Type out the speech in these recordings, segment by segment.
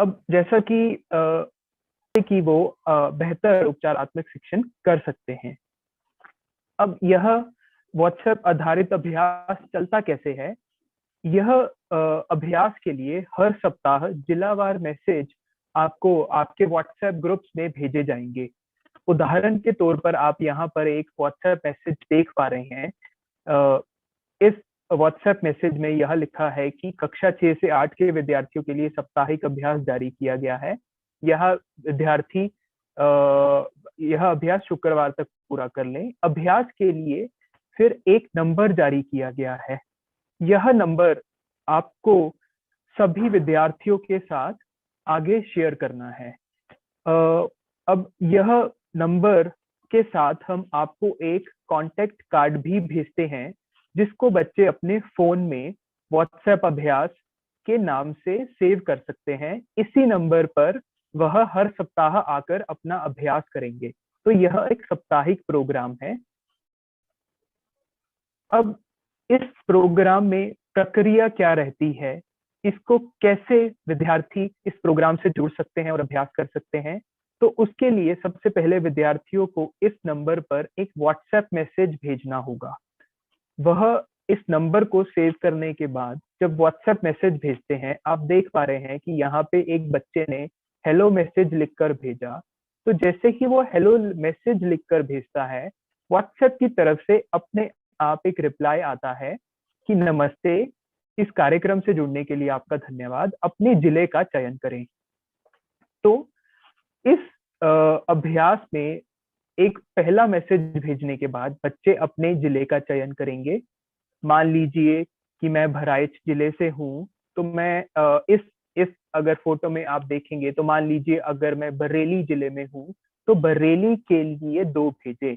अब जैसा कि वो बेहतर उपचारात्मक शिक्षण कर सकते हैं। अब यह व्हाट्सएप आधारित अभ्यास चलता कैसे है? यह अभ्यास के लिए हर सप्ताह जिलावार मैसेज आपको आपके व्हाट्सएप ग्रुप्स में भेजे जाएंगे। उदाहरण के तौर पर आप यहाँ पर एक व्हाट्सएप मैसेज देख पा रहे हैं। इस व्हाट्सएप मैसेज में यह लिखा है कि कक्षा 6 से 8 के विद्यार्थियों के लिए साप्ताहिक अभ्यास जारी किया गया है। यह विद्यार्थी यह अभ्यास शुक्रवार तक पूरा कर लें। अभ्यास के लिए फिर एक नंबर जारी किया गया है। यह नंबर आपको सभी विद्यार्थियों के साथ आगे शेयर करना है। अब यह नंबर के साथ हम आपको एक कांटेक्ट कार्ड भी भेजते हैं, जिसको बच्चे अपने फोन में व्हाट्सएप अभ्यास के नाम से सेव कर सकते हैं। इसी नंबर पर वह हर सप्ताह आकर अपना अभ्यास करेंगे। तो यह एक साप्ताहिक प्रोग्राम है। अब इस प्रोग्राम में प्रक्रिया क्या रहती है, इसको कैसे विद्यार्थी इस प्रोग्राम से जुड़ सकते हैं और अभ्यास कर सकते हैं? तो उसके लिए सबसे पहले विद्यार्थियों को इस नंबर पर एक व्हाट्सएप मैसेज भेजना होगा। वह इस नंबर को सेव करने के बाद जब व्हाट्सएप मैसेज भेजते हैं, आप देख पा रहे हैं कि यहाँ पे एक बच्चे ने हेलो मैसेज लिखकर भेजा। तो जैसे ही वो हेलो मैसेज लिखकर भेजता है, व्हाट्सएप की तरफ से अपने आप एक रिप्लाई आता है कि नमस्ते, इस कार्यक्रम से जुड़ने के लिए आपका धन्यवाद, अपने जिले का चयन करें। तो इस अभ्यास में एक पहला मैसेज भेजने के बाद बच्चे अपने जिले का चयन करेंगे। मान लीजिए कि मैं बहराइच जिले से हूँ, तो मैं इस अगर फोटो में आप देखेंगे तो मान लीजिए अगर मैं बरेली जिले में हूँ, तो बरेली के लिए 2 भेजे।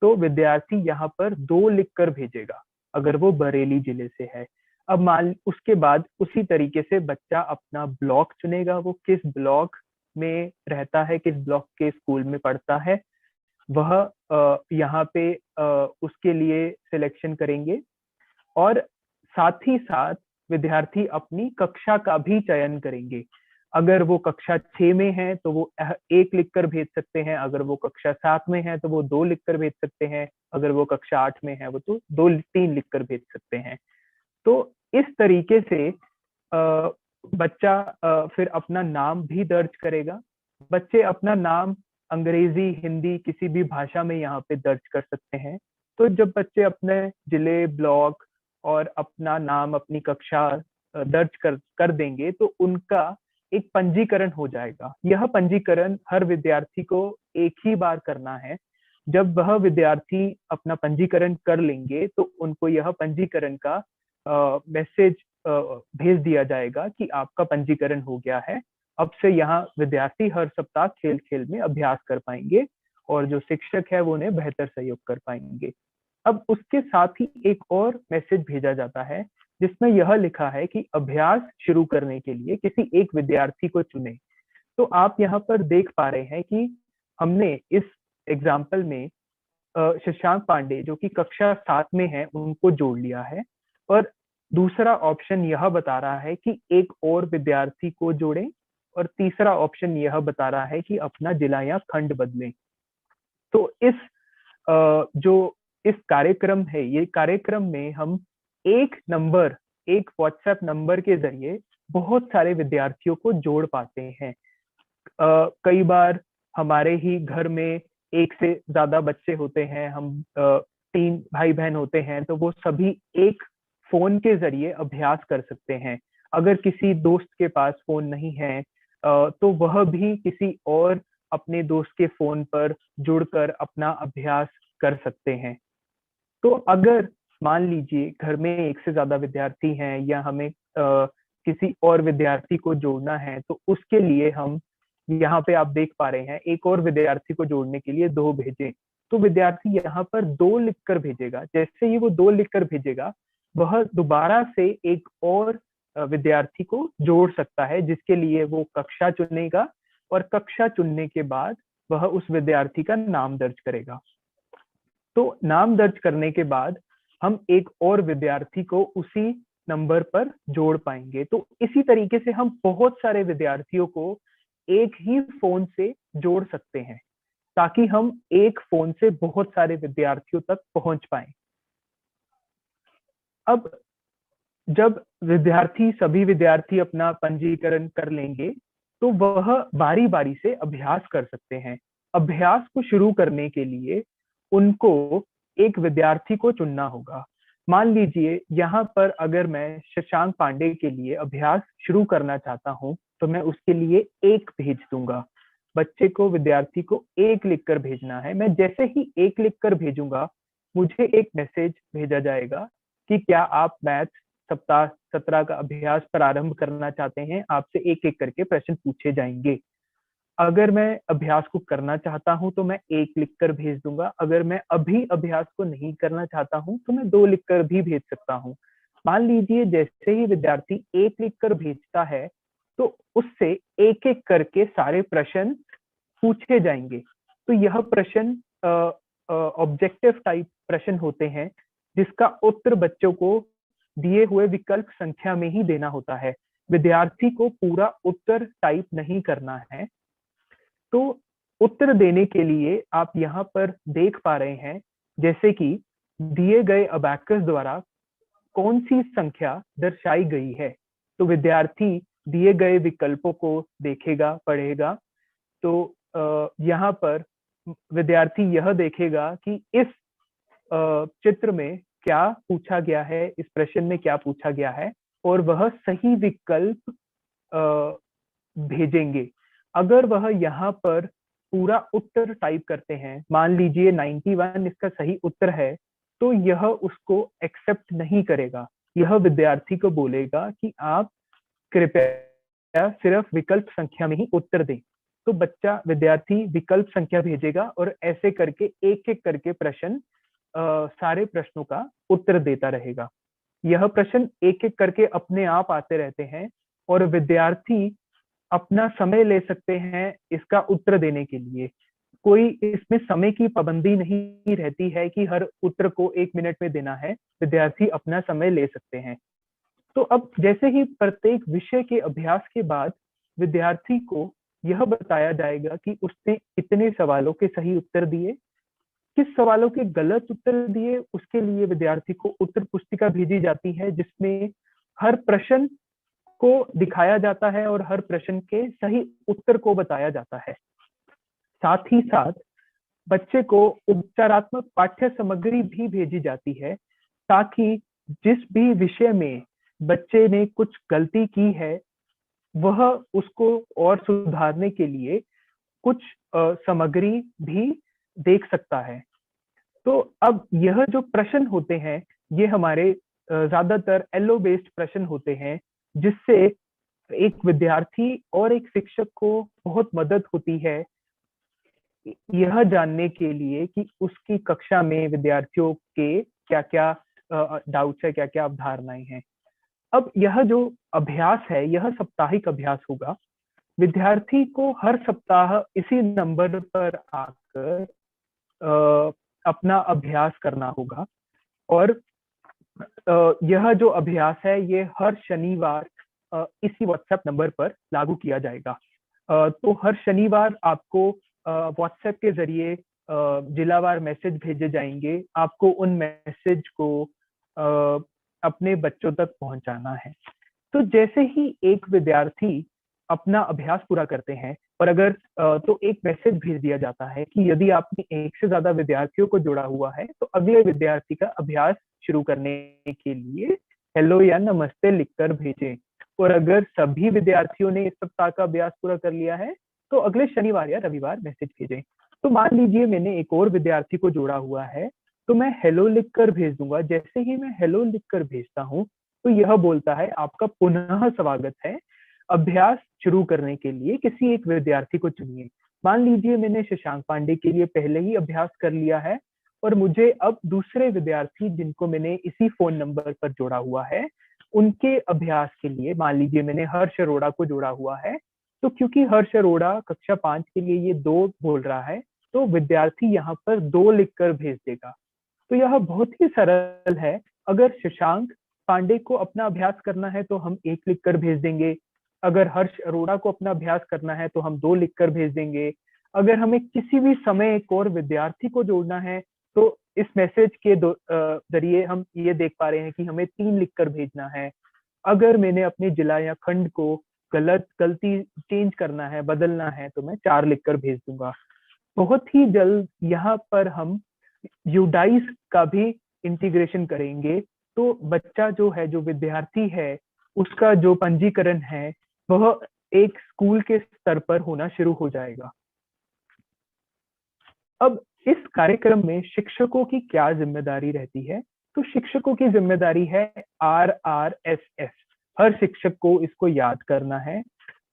तो विद्यार्थी यहाँ पर 2 लिखकर भेजेगा अगर वो बरेली जिले से है। अब मान उसके बाद उसी तरीके से बच्चा अपना ब्लॉक चुनेगा, वो किस ब्लॉक में रहता है, किस ब्लॉक के स्कूल में पढ़ता है, वह यहाँ पे उसके लिए सिलेक्शन करेंगे। और साथ ही साथ विद्यार्थी अपनी कक्षा का भी चयन करेंगे। अगर वो कक्षा 6 में है तो वो 1 लिखकर भेज सकते हैं, अगर वो कक्षा 7 में है तो वो 2 लिखकर भेज सकते हैं, अगर वो कक्षा 8 में है वो तो 2-3 लिखकर भेज सकते हैं। तो इस तरीके से बच्चा फिर अपना नाम भी दर्ज करेगा। बच्चे अपना नाम अंग्रेजी, हिंदी किसी भी भाषा में यहाँ पे दर्ज कर सकते हैं। तो जब बच्चे अपने जिले, ब्लॉक और अपना नाम, अपनी कक्षा दर्ज कर देंगे तो उनका एक पंजीकरण हो जाएगा। यह पंजीकरण हर विद्यार्थी को एक ही बार करना है। जब वह विद्यार्थी अपना पंजीकरण कर लेंगे तो उनको यह पंजीकरण का मैसेज भेज दिया जाएगा कि आपका पंजीकरण हो गया है। अब से यहाँ विद्यार्थी हर सप्ताह खेल खेल में अभ्यास कर पाएंगे और जो शिक्षक है वो उन्हें बेहतर सहयोग कर पाएंगे। अब उसके साथ ही एक और मैसेज भेजा जाता है जिसमें यह लिखा है कि अभ्यास शुरू करने के लिए किसी एक विद्यार्थी को चुने। तो आप यहाँ पर देख पा रहे हैं कि हमने इस एग्जाम्पल में शशांक पांडे जो कि कक्षा 7 में है उनको जोड़ लिया है, और दूसरा ऑप्शन यह बता रहा है कि एक और विद्यार्थी को जोड़ें, और तीसरा ऑप्शन यह बता रहा है कि अपना जिला या खंड बदलें। तो जो इस कार्यक्रम है, ये कार्यक्रम में हम एक व्हाट्सएप नंबर के जरिए बहुत सारे विद्यार्थियों को जोड़ पाते हैं। कई बार हमारे ही घर में 1 से ज्यादा बच्चे होते हैं, हम 3 भाई बहन होते हैं, तो वो सभी एक फोन के जरिए अभ्यास कर सकते हैं। अगर किसी दोस्त के पास फोन नहीं है तो वह भी किसी और अपने दोस्त के फोन पर जुड़कर अपना अभ्यास कर सकते हैं। तो अगर मान लीजिए घर में 1 से ज्यादा विद्यार्थी हैं या हमें किसी और विद्यार्थी को जोड़ना है, तो उसके लिए हम यहाँ पे आप देख पा रहे हैं एक और विद्यार्थी को जोड़ने के लिए 2 भेजे। तो विद्यार्थी यहाँ पर 2 लिखकर भेजेगा। जैसे ही वो 2 लिखकर भेजेगा, वह दोबारा से एक और विद्यार्थी को जोड़ सकता है, जिसके लिए वो कक्षा चुनेगा, और कक्षा चुनने के बाद वह उस विद्यार्थी का नाम दर्ज करेगा। तो नाम दर्ज करने के बाद हम एक और विद्यार्थी को उसी नंबर पर जोड़ पाएंगे। तो इसी तरीके से हम बहुत सारे विद्यार्थियों को एक ही फोन से जोड़ सकते हैं, ताकि हम एक फोन से बहुत सारे विद्यार्थियों तक पहुंच पाए। अब जब सभी विद्यार्थी अपना पंजीकरण कर लेंगे, तो वह बारी बारी से अभ्यास कर सकते हैं। अभ्यास को शुरू करने के लिए उनको एक विद्यार्थी को चुनना होगा। मान लीजिए यहाँ पर अगर मैं शशांक पांडे के लिए अभ्यास शुरू करना चाहता हूँ, तो मैं उसके लिए एक भेज दूंगा। बच्चे को, विद्यार्थी को एक लिखकर भेजना है। मैं जैसे ही एक लिखकर भेजूंगा, मुझे एक मैसेज भेजा जाएगा कि क्या आप मैथ सप्ताह 17 का अभ्यास प्रारंभ करना चाहते हैं। आपसे एक एक करके प्रश्न पूछे जाएंगे। अगर मैं अभ्यास को करना चाहता हूं तो मैं एक लिखकर भेज दूंगा। अगर मैं अभी अभ्यास को नहीं करना चाहता हूं तो मैं दो लिखकर भी भेज सकता हूं। मान लीजिए जैसे ही विद्यार्थी एक लिखकर भेजता है, तो उससे एक एक करके सारे प्रश्न पूछे जाएंगे। तो यह प्रश्न ऑब्जेक्टिव टाइप प्रश्न होते हैं, जिसका उत्तर बच्चों को दिए हुए विकल्प संख्या में ही देना होता है। विद्यार्थी को पूरा उत्तर टाइप नहीं करना है। तो उत्तर देने के लिए आप यहाँ पर देख पा रहे हैं, जैसे कि दिए गए अबैकस द्वारा कौन सी संख्या दर्शाई गई है। तो विद्यार्थी दिए गए विकल्पों को देखेगा, पढ़ेगा। तो यहाँ पर विद्यार्थी यह देखेगा कि इस चित्र में क्या पूछा गया है, इस प्रश्न में क्या पूछा गया है, और वह सही विकल्प भेजेंगे। अगर वह यहाँ पर पूरा उत्तर टाइप करते हैं, मान लीजिए 91 इसका सही उत्तर है, तो यह उसको एक्सेप्ट नहीं करेगा। यह विद्यार्थी को बोलेगा कि आप कृपया सिर्फ विकल्प संख्या में ही उत्तर दें। तो विद्यार्थी विकल्प संख्या भेजेगा और ऐसे करके एक एक करके प्रश्न सारे प्रश्नों का उत्तर देता रहेगा। यह प्रश्न एक एक करके अपने आप आते रहते हैं और विद्यार्थी अपना समय ले सकते हैं इसका उत्तर देने के लिए। कोई इसमें समय की पाबंदी नहीं रहती है कि हर उत्तर को 1 मिनट में देना है। विद्यार्थी अपना समय ले सकते हैं। तो अब जैसे ही प्रत्येक विषय के अभ्यास के बाद विद्यार्थी को यह बताया जाएगा कि उसने कितने सवालों के सही उत्तर दिए, किस सवालों के गलत उत्तर दिए। उसके लिए विद्यार्थी को उत्तर पुस्तिका भेजी जाती है, जिसमें हर प्रश्न को दिखाया जाता है और हर प्रश्न के सही उत्तर को बताया जाता है। साथ ही साथ बच्चे को उपचारात्मक पाठ्य सामग्री भी भेजी जाती है, ताकि जिस भी विषय में बच्चे ने कुछ गलती की है, वह उसको और सुधारने के लिए कुछ सामग्री भी देख सकता है। तो अब यह जो प्रश्न होते हैं, ये हमारे ज्यादातर एलो बेस्ड प्रश्न होते हैं, जिससे एक विद्यार्थी और एक शिक्षक को बहुत मदद होती है यह जानने के लिए कि उसकी कक्षा में विद्यार्थियों के क्या क्या डाउट्स है, क्या क्या अवधारणाएं हैं। अब यह जो अभ्यास है, यह साप्ताहिक अभ्यास होगा। विद्यार्थी को हर सप्ताह इसी नंबर पर आकर अपना अभ्यास करना होगा। और यह जो अभ्यास है, ये हर शनिवार इसी व्हाट्सएप नंबर पर लागू किया जाएगा। तो हर शनिवार आपको व्हाट्सएप के जरिए जिलावार मैसेज भेजे जाएंगे। आपको उन मैसेज को अपने बच्चों तक पहुंचाना है। तो जैसे ही एक विद्यार्थी अपना अभ्यास पूरा करते हैं, और अगर तो एक मैसेज भेज दिया जाता है कि यदि आपने एक से ज्यादा विद्यार्थियों को जोड़ा हुआ है, तो अगले विद्यार्थी का अभ्यास शुरू करने के लिए हेलो या नमस्ते लिखकर भेजें। और अगर सभी विद्यार्थियों ने इस सप्ताह का अभ्यास पूरा कर लिया है, तो अगले शनिवार या रविवार मैसेज भेजें। तो मान लीजिए मैंने एक और विद्यार्थी को जोड़ा हुआ है, तो मैं हेलो लिखकर भेज दूंगा। जैसे ही मैं हेलो लिखकर भेजता हूँ, तो यह बोलता है आपका पुनः स्वागत है, अभ्यास शुरू करने के लिए किसी एक विद्यार्थी को चुनिए। मान लीजिए मैंने शशांक पांडे के लिए पहले ही अभ्यास कर लिया है, और मुझे अब दूसरे विद्यार्थी जिनको मैंने इसी फोन नंबर पर जोड़ा हुआ है, उनके अभ्यास के लिए मान लीजिए मैंने हर्ष अरोड़ा को जोड़ा हुआ है। तो क्योंकि हर्ष अरोड़ा कक्षा 5 के लिए ये 2 बोल रहा है, तो विद्यार्थी यहाँ पर 2 लिखकर भेज देगा। तो यह बहुत ही सरल है। अगर शशांक पांडे को अपना अभ्यास करना है तो हम 1 लिखकर भेज देंगे। अगर हर्ष अरोड़ा को अपना अभ्यास करना है तो हम 2 लिखकर भेज देंगे। अगर हमें किसी भी समय एक और विद्यार्थी को जोड़ना है तो इस मैसेज के जरिए हम ये देख पा रहे हैं कि हमें 3 लिखकर भेजना है। अगर मैंने अपने जिला या खंड को गलती चेंज करना है, बदलना है, तो मैं 4 लिखकर भेज दूंगा। बहुत ही जल्द यहाँ पर हम यूडाइस का भी इंटीग्रेशन करेंगे। तो बच्चा जो है, जो विद्यार्थी है, उसका जो पंजीकरण है वह एक स्कूल के स्तर पर होना शुरू हो जाएगा। अब इस कार्यक्रम में शिक्षकों की क्या जिम्मेदारी रहती है? तो शिक्षकों की जिम्मेदारी है RRSS। हर शिक्षक को इसको याद करना है।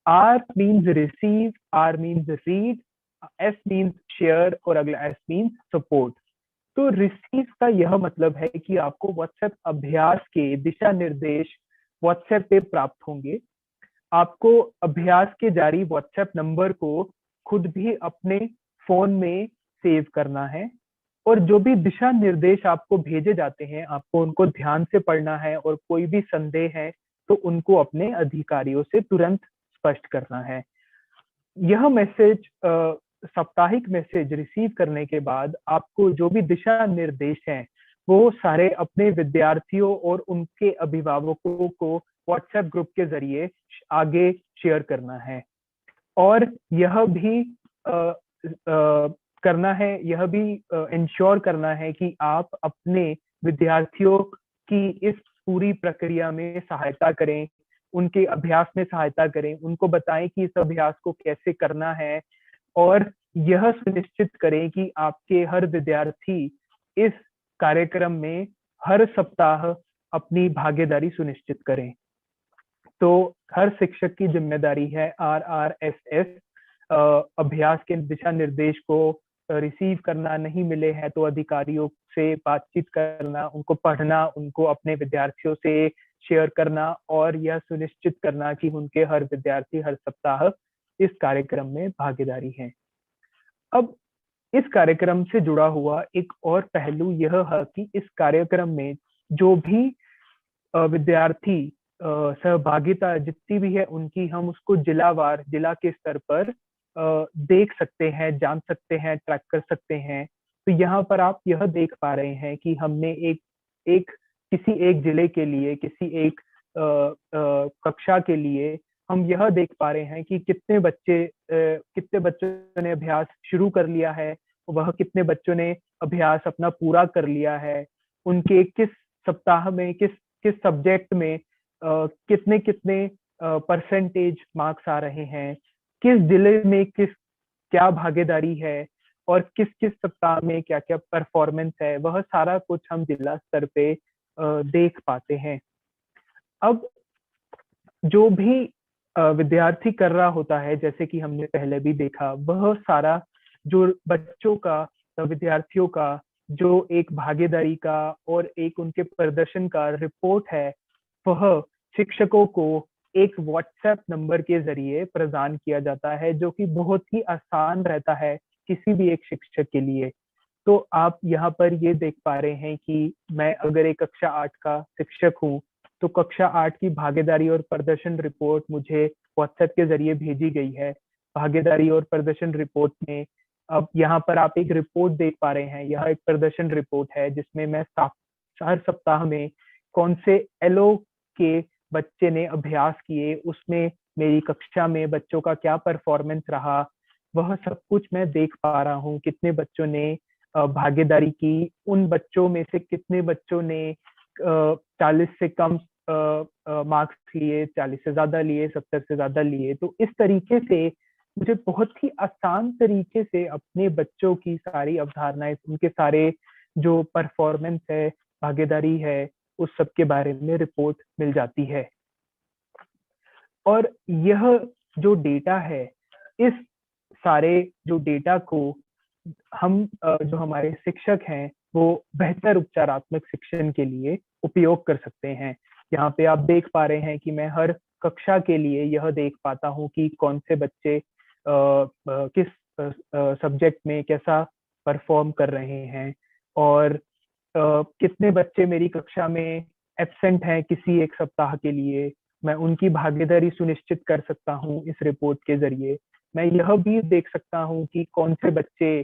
R means receive, R means read, S means share और अगला S मीन्स सपोर्ट। तो रिसीव का यह मतलब है कि आपको व्हाट्सएप अभ्यास के दिशा निर्देश व्हाट्सएप पे प्राप्त होंगे। आपको अभ्यास के जारी व्हाट्सएप नंबर को खुद भी अपने फोन में सेव करना है और जो भी दिशा निर्देश आपको भेजे जाते हैं आपको उनको ध्यान से पढ़ना है और कोई भी संदेह है तो उनको अपने अधिकारियों से तुरंत स्पष्ट करना है। यह मैसेज साप्ताहिक मैसेज रिसीव करने के बाद आपको जो भी दिशा निर्देश हैं वो सारे अपने विद्यार्थियों और उनके अभिभावकों को व्हाट्सएप ग्रुप के जरिए आगे शेयर करना है। और यह भी करना है, यह भी इंश्योर करना है कि आप अपने विद्यार्थियों की इस पूरी प्रक्रिया में सहायता करें, उनके अभ्यास में सहायता करें, उनको बताएं कि इस अभ्यास को कैसे करना है और यह सुनिश्चित करें कि आपके हर विद्यार्थी इस कार्यक्रम में हर सप्ताह अपनी भागीदारी सुनिश्चित करें। तो हर शिक्षक की जिम्मेदारी है RRSS अभ्यास के दिशा निर्देश को रिसीव करना, नहीं मिले हैं तो अधिकारियों से बातचीत करना, उनको पढ़ना, उनको अपने विद्यार्थियों से शेयर करना और यह सुनिश्चित करना कि उनके हर विद्यार्थी हर सप्ताह इस कार्यक्रम में भागीदारी है। अब इस कार्यक्रम से जुड़ा हुआ एक और पहलू यह है कि इस कार्यक्रम में जो भी विद्यार्थी सहभागिता जितनी भी है उनकी हम उसको जिलावार, जिला के स्तर पर देख सकते हैं, जान सकते हैं, ट्रैक कर सकते हैं। तो यहाँ पर आप यह देख पा रहे हैं कि हमने एक किसी एक जिले के लिए, किसी एक कक्षा के लिए हम यह देख पा रहे हैं कि कितने बच्चों ने अभ्यास शुरू कर लिया है, वह कितने बच्चों ने अभ्यास अपना पूरा कर लिया है, उनके किस सप्ताह में किस सब्जेक्ट में कितने कितने परसेंटेज मार्क्स आ रहे हैं, किस जिले में क्या भागीदारी है और किस किस सप्ताह में क्या क्या परफॉर्मेंस है, वह सारा कुछ हम जिला स्तर पे देख पाते हैं। अब जो भी विद्यार्थी कर रहा होता है, जैसे कि हमने पहले भी देखा, वह सारा जो बच्चों का, विद्यार्थियों का जो एक भागीदारी का और एक उनके प्रदर्शन का रिपोर्ट है, वह शिक्षकों को एक व्हाट्सएप नंबर के जरिए प्रदान किया जाता है, जो कि बहुत ही आसान रहता है किसी भी एक शिक्षक के लिए। तो आप यहाँ पर ये देख पा रहे हैं कि मैं अगर एक कक्षा 8 का शिक्षक हूँ तो कक्षा 8 की भागीदारी और प्रदर्शन रिपोर्ट मुझे व्हाट्सएप के जरिए भेजी गई है। भागीदारी और प्रदर्शन रिपोर्ट में अब यहाँ पर आप एक रिपोर्ट देख पा रहे हैं, यह एक प्रदर्शन रिपोर्ट है जिसमें मैं हर सप्ताह में कौन से एलओ के बच्चे ने अभ्यास किए, उसमें मेरी कक्षा में बच्चों का क्या परफॉर्मेंस रहा, वह सब कुछ मैं देख पा रहा हूँ। कितने बच्चों ने भागीदारी की, उन बच्चों में से कितने बच्चों ने 40 से कम मार्क्स लिए, 40 से ज्यादा लिए, 70 से ज्यादा लिए। तो इस तरीके से मुझे बहुत ही आसान तरीके से अपने बच्चों की सारी अवधारणाएं, उनके सारे जो परफॉर्मेंस है, भागीदारी है, उस सब के बारे में रिपोर्ट मिल जाती है। और यह जो डेटा है, इस सारे जो डेटा को हम जो हमारे शिक्षक हैं वो बेहतर उपचारात्मक शिक्षण के लिए उपयोग कर सकते हैं। यहाँ पे आप देख पा रहे हैं कि मैं हर कक्षा के लिए यह देख पाता हूँ कि कौन से बच्चे किस सब्जेक्ट में कैसा परफॉर्म कर रहे हैं और कितने बच्चे मेरी कक्षा में एब्सेंट हैं किसी एक सप्ताह के लिए, मैं उनकी भागीदारी सुनिश्चित कर सकता हूँ इस रिपोर्ट के जरिए। मैं यह भी देख सकता हूँ कि कौन से बच्चे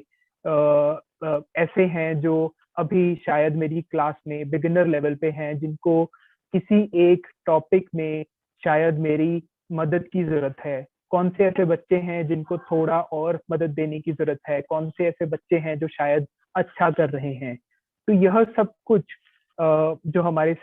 ऐसे हैं जो अभी शायद मेरी क्लास में बिगिनर लेवल पे हैं, जिनको किसी एक टॉपिक में शायद मेरी मदद की जरूरत है। कौन से ऐसे बच्चे हैं जिनको थोड़ा और मदद देने की जरूरत है, कौन से ऐसे बच्चे हैं जो शायद अच्छा कर रहे हैं। तो यह सब कुछ जो हमारे